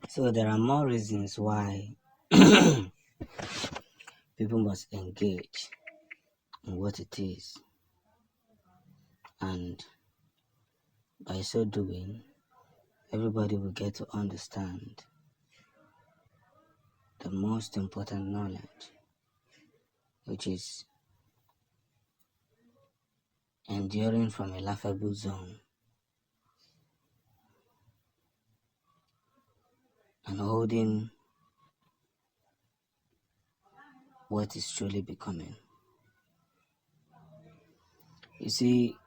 So there are more reasons why people must engage in what it is, and by so doing, everybody will get to understand the most important knowledge, which is enduring from a laughable zone and holding what is truly becoming. You see,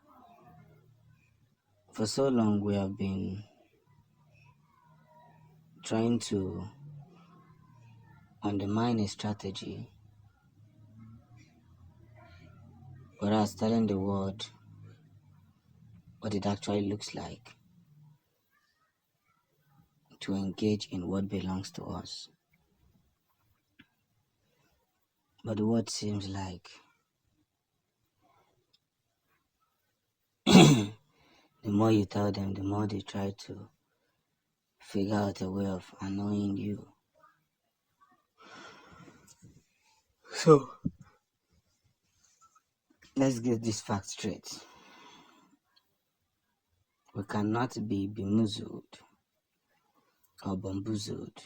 for so long we have been trying to undermine a strategy, whereas telling the world what it actually looks like to engage in what belongs to us. But the world seems like the more you tell them, the more they try to figure out a way of annoying you. So, let's get this fact straight. We cannot be bemuzzled or bamboozled.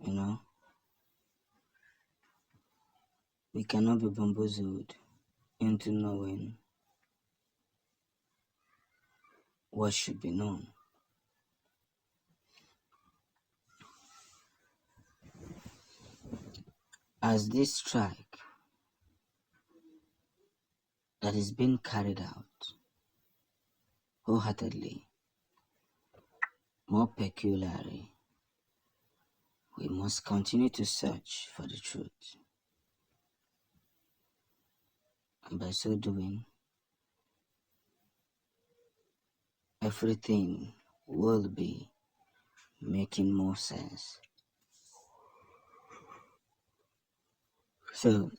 You know, we cannot be bamboozled into knowing what should be known. As this strike that is being carried out wholeheartedly, more peculiarly, we must continue to search for the truth. And by so doing, everything will be making more sense. So,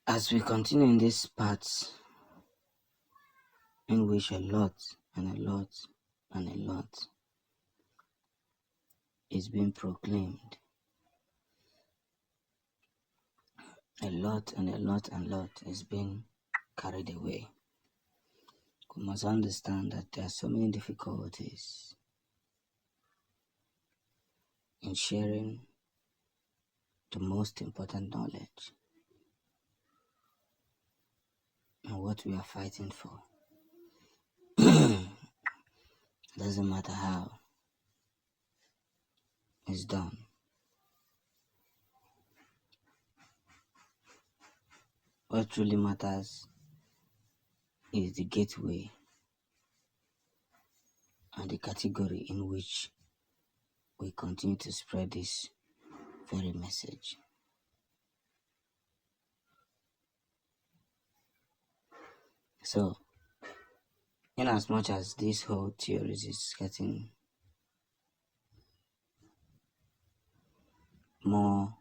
as we continue in this path in which a lot and a lot and a lot is being proclaimed, a lot and a lot and a lot is being carried away, we must understand that there are so many difficulties in sharing the most important knowledge and what we are fighting for. Doesn't matter how it's done. What truly matters is the gateway and the category in which we continue to spread this very message. So, in as much as this whole theory is getting more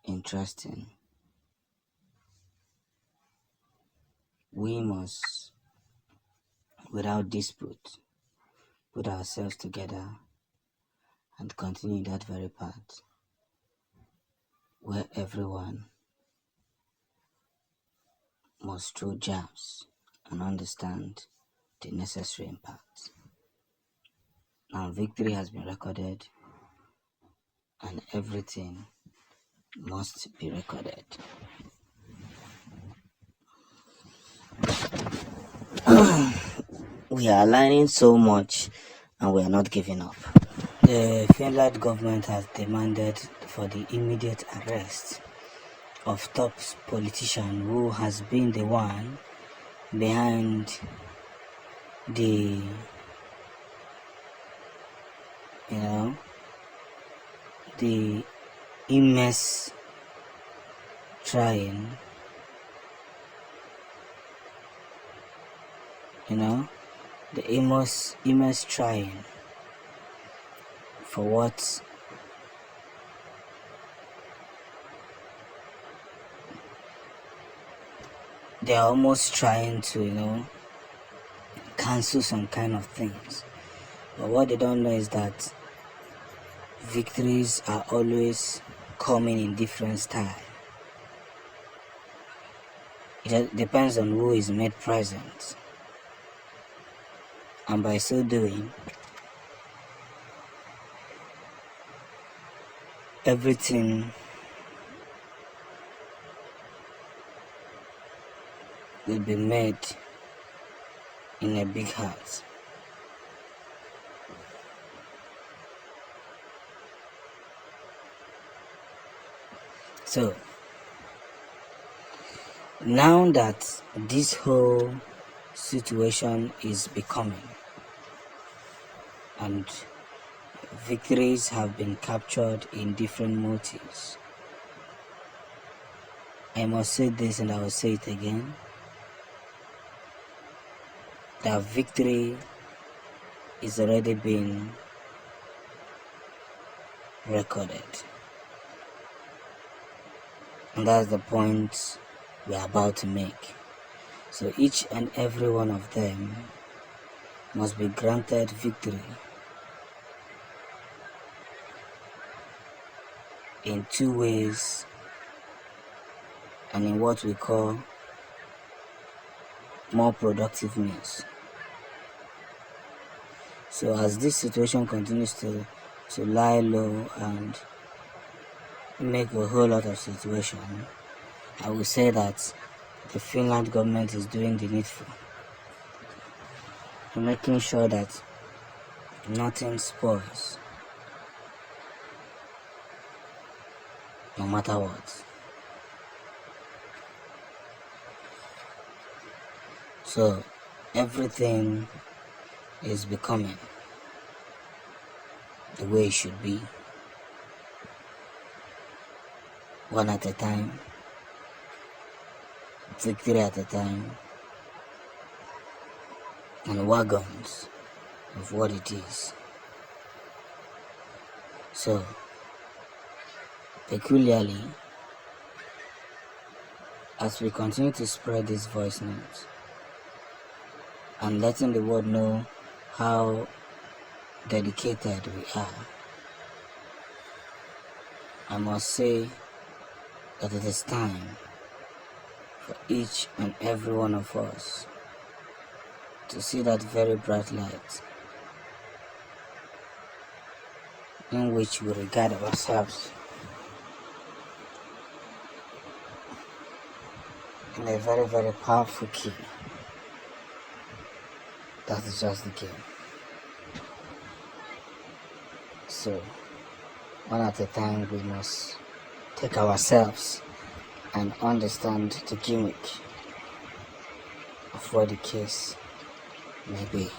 interesting, we must, without dispute, put ourselves together and continue that very path where everyone must throw jabs and understand the necessary impact. Now victory has been recorded and everything must be recorded. We are learning so much and we are not giving up. The Finland government has demanded for the immediate arrest of top politician who has been the one behind the the immense trying, the immense trying for what they are almost trying to, cancel some kind of things. But what they don't know is that victories are always coming in different style. It depends on who is made present, and by so doing, everything will be made in a big heart. So now that this whole situation is becoming, and victories have been captured in different motives, I must say this and I will say it again, that victory is already been recorded. And that's the point we are about to make. So each and every one of them must be granted victory in two ways, and in what we call more productive means. So as this situation continues to lie low and make a whole lot of situation, I will say that the Finland government is doing the needful, making sure that nothing spoils, no matter what. So everything is becoming the way it should be, one at a time, victory at a time, and wagons of what it is. So peculiarly, as we continue to spread these voice notes and letting the world know how dedicated we are, I must say that it is time for each and every one of us to see that very bright light in which we regard ourselves in a very, very powerful key. That is just the game. So, one at a time, we must take ourselves and understand the gimmick of what the case may be.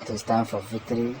It is time for victory.